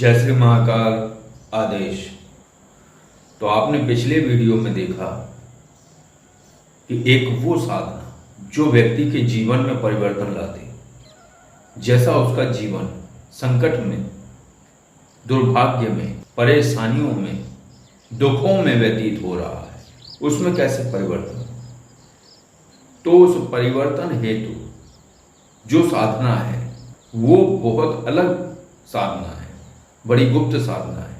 जय श्री महाकाल आदेश। तो आपने पिछले वीडियो में देखा कि एक वो साधना जो व्यक्ति के जीवन में परिवर्तन लाती, जैसा उसका जीवन संकट में, दुर्भाग्य में, परेशानियों में, दुखों में व्यतीत हो रहा है, उसमें कैसे परिवर्तन। तो उस परिवर्तन हेतु जो साधना है वो बहुत अलग साधना है, बड़ी गुप्त साधना है।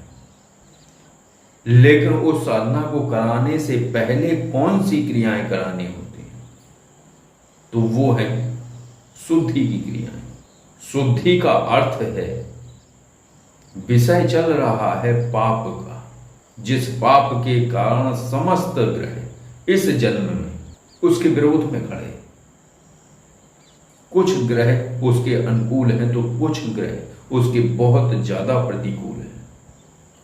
लेकिन उस साधना को कराने से पहले कौन सी क्रियाएं करानी होती हैं, तो वो है शुद्धि की क्रियाएं। शुद्धि का अर्थ है विषय चल रहा है पाप का, जिस पाप के कारण समस्त ग्रह इस जन्म में उसके विरोध में खड़े। कुछ ग्रह उसके अनुकूल हैं तो कुछ ग्रह उसके बहुत ज्यादा प्रतिकूल हैं।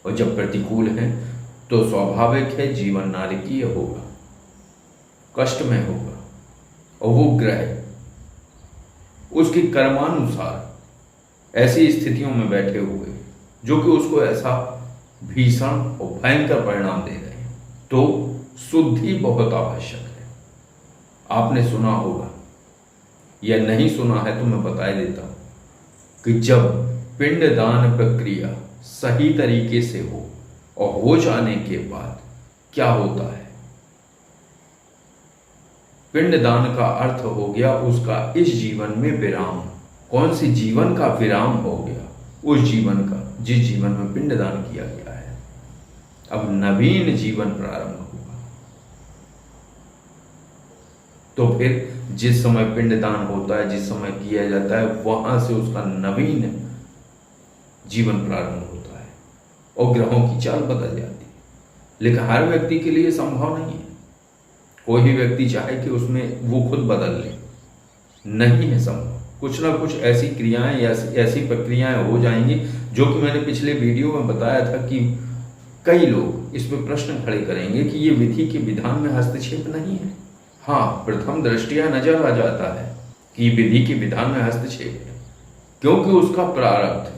और जब प्रतिकूल हैं तो स्वाभाविक है जीवन नारकीय होगा, कष्ट में होगा। और वो ग्रह उसके कर्मानुसार ऐसी स्थितियों में बैठे हुए जो कि उसको ऐसा भीषण और भयंकर परिणाम दे रहे हैं। तो शुद्धि बहुत आवश्यक है। आपने सुना होगा या नहीं सुना है तो मैं बता देता हूं कि जब पिंडदान प्रक्रिया सही तरीके से हो और हो जाने के बाद क्या होता है। पिंडदान का अर्थ हो गया उसका इस जीवन में विराम। कौन सी जीवन का विराम हो गया? उस जीवन का जिस जीवन में पिंडदान किया गया है। अब नवीन जीवन प्रारंभ होगा। तो फिर जिस समय पिंडदान होता है, जिस समय किया जाता है, वहां से उसका नवीन जीवन प्रारंभ होता है और ग्रहों की चाल बदल जाती है। लेकिन हर व्यक्ति के लिए संभव नहीं है। कोई भी व्यक्ति चाहे कि उसमें वो खुद बदल ले, नहीं है संभव। कुछ ना कुछ ऐसी क्रियाएं या ऐसी प्रक्रियाएं हो जाएंगी जो कि मैंने पिछले वीडियो में बताया था कि कई लोग इस पर प्रश्न खड़े करेंगे कि ये विधि के विधान में हस्तक्षेप नहीं है। हाँ, प्रथम दृष्टिया नजर आ जाता है कि विधि के विधान में हस्तक्षेप है, क्योंकि उसका प्रारब्ध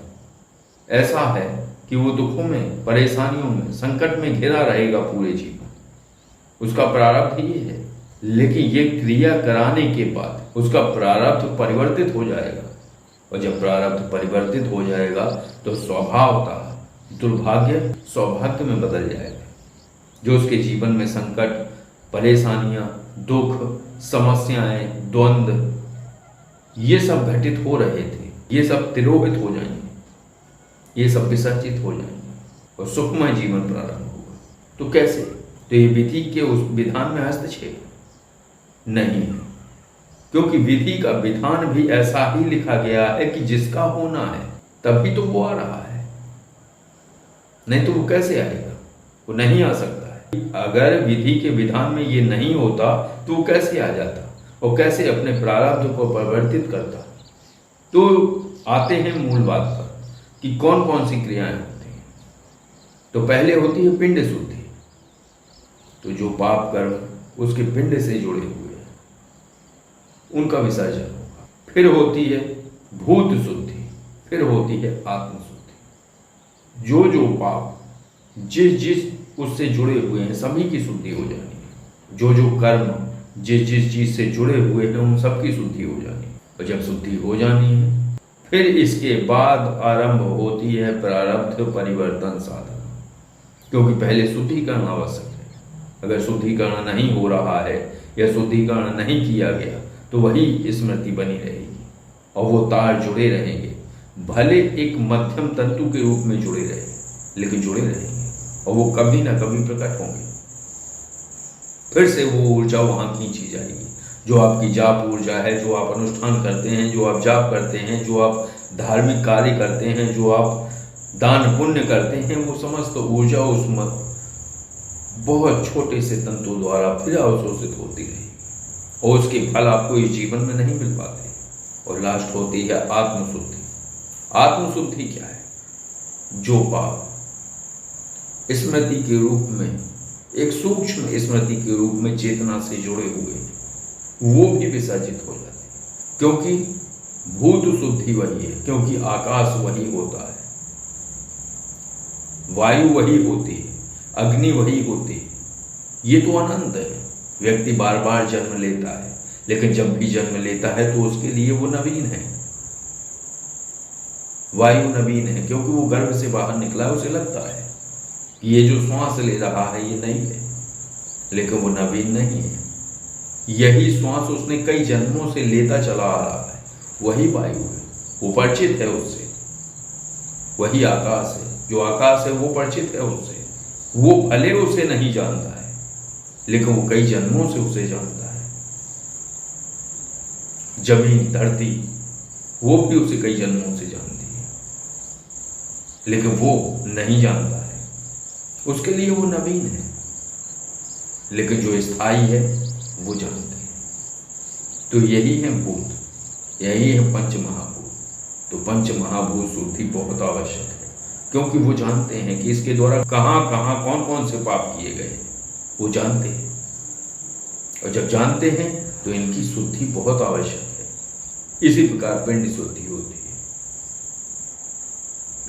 ऐसा है कि वो दुखों में, परेशानियों में, संकट में घिरा रहेगा पूरे जीवन। उसका प्रारब्ध ही है। लेकिन ये क्रिया कराने के बाद उसका प्रारब्ध परिवर्तित हो जाएगा। और जब प्रारब्ध परिवर्तित हो जाएगा तो स्वभावतः दुर्भाग्य सौभाग्य में बदल जाएगा। जो उसके जीवन में संकट, परेशानियां, दुख, समस्याएं, द्वंद्व ये सब घटित हो रहे थे, ये सब तिरोहित हो जाएंगे, ये सब विसर्जित हो जाएंगे और सुखमय जीवन प्रारंभ होगा। तो कैसे? तो ये विधि के उस विधान में हस्तक्षेप नहीं है, क्योंकि विधि का विधान भी ऐसा ही लिखा गया है कि जिसका होना है तभी तो वो आ रहा है, नहीं तो वो कैसे आएगा? वो नहीं आ सकता। अगर विधि के विधान में ये नहीं होता तो वो कैसे आ जाता और कैसे अपने प्रारब्ध को परिवर्तित करता। तो आते हैं मूल बात पर कि कौन कौन सी क्रियाएं होती हैं। तो पहले होती है पिंड शुद्धि। तो जो पाप कर्म उसके पिंड से जुड़े हुए हैं उनका विसर्जन होगा। फिर होती है भूत शुद्धि, फिर होती है आत्म शुद्धि। जो पाप जिस उससे जुड़े हुए हैं सभी की शुद्धि हो जानी है। जो कर्म जिस चीज से जुड़े हुए हैं उन सबकी शुद्धि हो जानी है। और जब शुद्धि हो जानी है फिर इसके बाद आरंभ होती है प्रारब्ध परिवर्तन साधना, क्योंकि पहले शुद्धिकरण आवश्यक है। अगर शुद्धिकरण नहीं हो रहा है या शुद्धिकरण नहीं किया गया तो वही स्मृति बनी रहेगी और वो तार जुड़े रहेंगे। भले एक मध्यम तंतु के रूप में जुड़े रहे, लेकिन जुड़े रहेंगे और वो कभी ना कभी प्रकट होंगे। फिर से वो ऊर्जा वहां खींची जाएगी। जो आपकी जाप ऊर्जा है, जो आप अनुष्ठान करते हैं, जो आप जाप करते हैं, जो आप धार्मिक कार्य करते हैं, जो आप दान पुण्य करते हैं, वो समस्त ऊर्जा उस बहुत छोटे से तंतु द्वारा फिर अवशोषित होती रहेगी और उसके फल आपको इस जीवन में नहीं मिल पाते। और लास्ट होती है आत्मशुद्धि। आत्मशुद्धि क्या है? जो पाप स्मृति के रूप में, एक सूक्ष्म स्मृति के रूप में चेतना से जुड़े हुए वो भी विसर्जित हो जाते, क्योंकि भूत शुद्धि वही है, क्योंकि आकाश वही होता है। वायु वही होती है, अग्नि वही होती है। ये तो अनंत है। व्यक्ति बार बार जन्म लेता है, लेकिन जब भी जन्म लेता है तो उसके लिए वो नवीन है। वायु नवीन है क्योंकि वो गर्भ से बाहर निकला है, उसे लगता है कि ये जो श्वास ले रहा है ये नहीं है, लेकिन वो नवीन नहीं है। यही श्वास उसने कई जन्मों से लेता चला आ रहा है, वही वायु है, वो परिचित है उससे। वही आकाश है, जो आकाश है वो परिचित है उससे। वो भले उसे नहीं जानता है, लेकिन वो कई जन्मों से उसे जानता है। जमीन, धरती, वो भी उसे कई जन्मों से जानती है, लेकिन वो नहीं जानता है। उसके लिए वो नवीन है, लेकिन जो स्थायी है वो जानते हैं। तो यही है भूत, यही है पंच महाभूत। तो पंच महाभूत शुद्धि बहुत आवश्यक है, क्योंकि वो जानते हैं कि इसके द्वारा कहां कहां कौन कौन से पाप किए गए, वो जानते हैं। और जब जानते हैं तो इनकी शुद्धि बहुत आवश्यक है। इसी प्रकार पिंड शुद्धि होती है,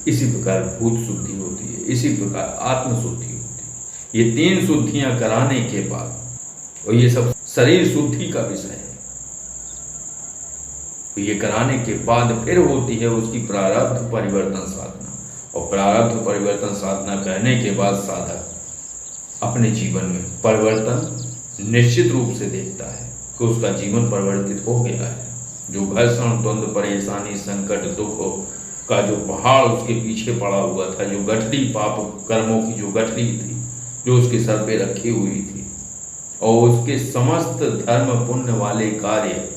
इसी प्रकार भूत शुद्धि होती है, इसी प्रकार आत्म शुद्धि होती है। ये 3 शुद्धियां कराने के बाद, और ये सब शरीर शुद्धि का विषय है, तो ये कराने के बाद फिर होती है उसकी प्रारब्ध परिवर्तन साधना। और प्रारब्ध परिवर्तन साधना करने के बाद साधक अपने जीवन में परिवर्तन निश्चित रूप से देखता है कि उसका जीवन परिवर्तित हो गया है। जो घर्षण, द्वंद्व, परेशानी, संकट, दुख का जो पहाड़ उसके पीछे पड़ा हुआ था, जो गठरी, पाप कर्मों की जो गठरी थी जो उसके सर पे रखी हुई थी, और उसके समस्त धर्म पुण्य वाले कार्य,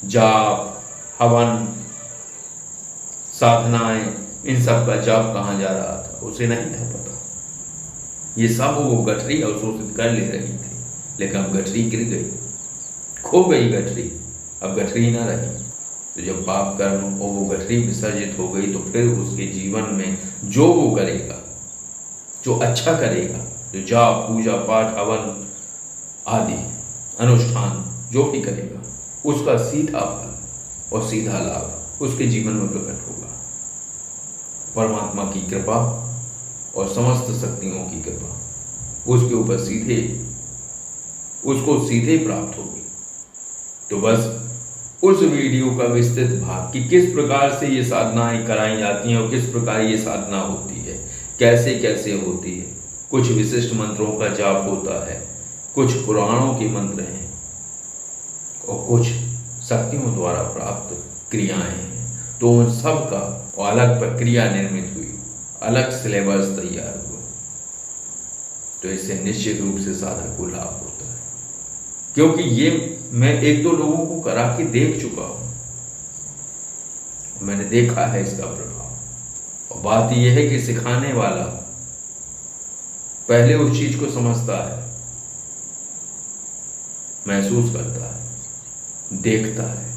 जाप, हवन, साधनाएं, इन सब का जाप कहाँ जा रहा था उसे नहीं था पता। ये सब वो गठरी अवशोषित कर ले रही थी, लेकिन अब गठरी गिर गई, खो गई गठरी, अब गठरी ना रही। तो जब पाप कर्म और वो गठरी विसर्जित हो गई, तो फिर उसके जीवन में जो वो करेगा, जो अच्छा करेगा, जो जाप, पूजा पाठ, हवन आदि अनुष्ठान जो भी करेगा, उसका सीधा फल और सीधा लाभ उसके जीवन में प्रकट होगा। परमात्मा की कृपा और समस्त शक्तियों की कृपा उसके ऊपर उसको सीधे प्राप्त होगी। तो बस उस वीडियो का विस्तृत भाग कि किस प्रकार से ये साधनाएं कराई जाती हैं और किस प्रकार ये साधना होती है, कैसे कैसे होती है। कुछ विशिष्ट मंत्रों का जाप होता है, कुछ पुराणों के मंत्र हैं, और कुछ शक्तियों द्वारा प्राप्त क्रियाएं हैं। तो उन सब का अलग प्रक्रिया निर्मित हुई, अलग सिलेबस तैयार हुआ। तो इससे निश्चित रूप से साधक को लाभ होता है, क्योंकि ये मैं 1-2 लोगों को करा के देख चुका हूं, मैंने देखा है इसका प्रभाव। और बात यह है कि सिखाने वाला पहले उस चीज को समझता है, महसूस करता है, देखता है,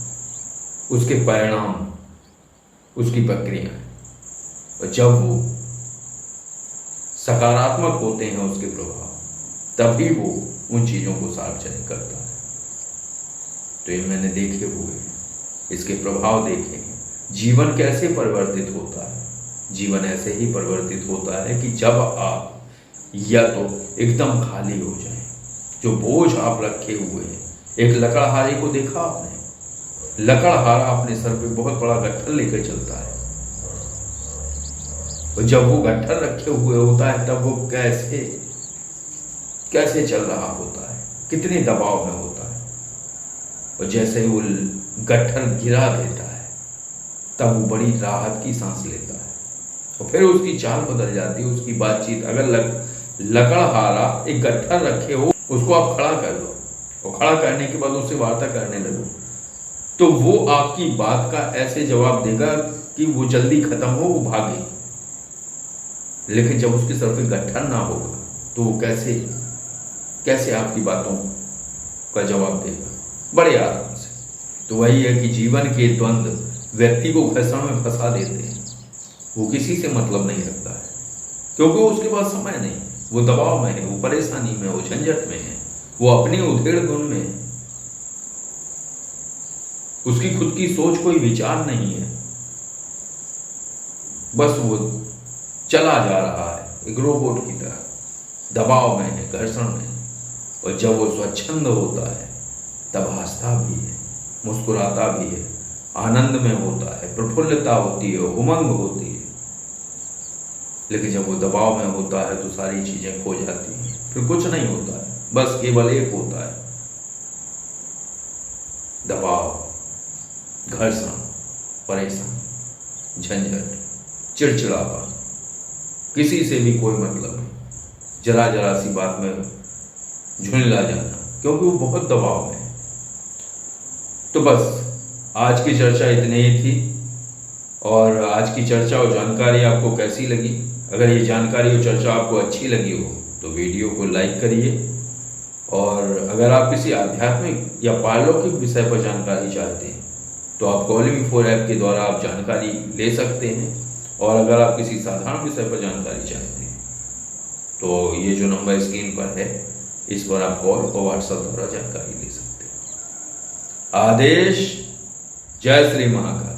उसके परिणाम, उसकी प्रक्रिया, और जब वो सकारात्मक होते हैं उसके प्रभाव, तभी वो उन चीजों को सार्वजनिक करता है। तो ये मैंने देखे हुए, इसके प्रभाव देखे हैं। जीवन कैसे परिवर्तित होता है? जीवन ऐसे ही परिवर्तित होता है कि जब आप या तो एकदम खाली हो जाए, जो बोझ आप रखे हुए हैं। एक लकड़हारे को देखा आपने? लकड़हारा अपने सर पे बहुत बड़ा गट्ठर लेकर चलता है, और जब वो गट्ठर रखे हुए होता है तब वो कैसे चल रहा होता है, कितने दबाव में होता है। और जैसे ही वो गट्ठर गिरा देता है तब वो बड़ी राहत की सांस लेता है, और फिर उसकी चाल बदल जाती है, उसकी बातचीत। अगर लकड़हारा एक गट्ठर रखे हो, उसको आप खड़ा कर दो, और खड़ा करने के बाद उससे वार्ता करने लगो, तो वो आपकी बात का ऐसे जवाब देगा कि वो जल्दी खत्म हो, वो भागे। लेकिन जब उसके सर पे गट्ठर ना होगा तो वो कैसे आपकी बातों का जवाब देगा? बड़े आराम से। तो वही है कि जीवन के द्वंद्व व्यक्ति को घर्षण में फंसा देते हैं। वो किसी से मतलब नहीं रखता है, क्योंकि उसके पास समय नहीं, वो दबाव में है, वो परेशानी में, वो झंझट में है, वो अपनी उधेड़ गुण में है, उसकी खुद की सोच कोई विचार नहीं है, बस वो चला जा रहा है। एक रोबोट की तरह दबाव में है, घर्षण में है। और जब वो स्वच्छंद होता है तब हंसता भी है, मुस्कुराता भी है, आनंद में होता है, प्रफुल्लता होती है, उमंग होती है। लेकिन जब वो दबाव में होता है तो सारी चीजें खो जाती हैं, फिर कुछ नहीं होता है, बस केवल एक होता है, दबाव, घर्षण, परेशान, झंझट, चिड़चिड़ापन, किसी से भी कोई मतलब नहीं, जरा जरा सी बात में झुंझला जाना, क्योंकि वो बहुत दबाव में है। तो बस आज की चर्चा इतनी ही थी। और आज की चर्चा और जानकारी आपको कैसी लगी? अगर ये जानकारी और चर्चा आपको अच्छी लगी हो तो वीडियो को लाइक करिए। और अगर आप किसी आध्यात्मिक या पारलौकिक विषय पर जानकारी चाहते हैं तो आप कॉलिंग4 ऐप के द्वारा आप जानकारी ले सकते हैं। और अगर आप किसी साधारण विषय पर जानकारी चाहते हैं तो ये जो नंबर स्क्रीन पर है इस पर आप कॉल और व्हाट्सएप द्वारा जानकारी ले सकते हैं। आदेश। जय श्री महाकाल।